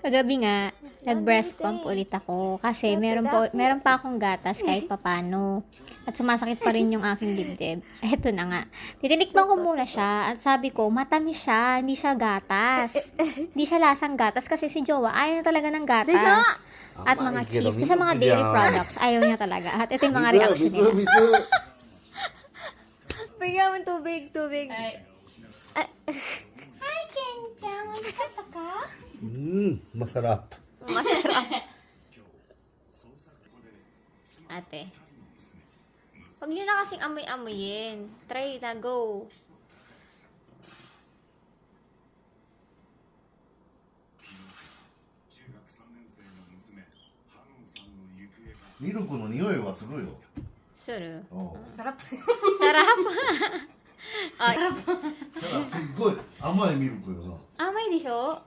Kagabi nga, nag-breast pump ulit ako kasi meron pa akong gatas kahit papano. At sumasakit pa rin yung aking dibdib. Eto na nga. Titinikman ko muna siya at sabi ko, matamis siya, hindi siya gatas. Hindi siya lasang gatas kasi si Jowa ayaw niya talaga ng gatas. At mga cheese. Kasi mga dairy products, ayaw niya talaga. At ito yung mga reaction niya. Bigyan mo tubig. Hi, Ken-chan. Masakit ka? Masarap. Masarap. Ate. Huwag nyo na kasing amoy-amoyin. Try na, go. Milk の匂いはするよ。 Sure. おう Sarap. ただすっごい甘いミルクよな。 Amay di siya?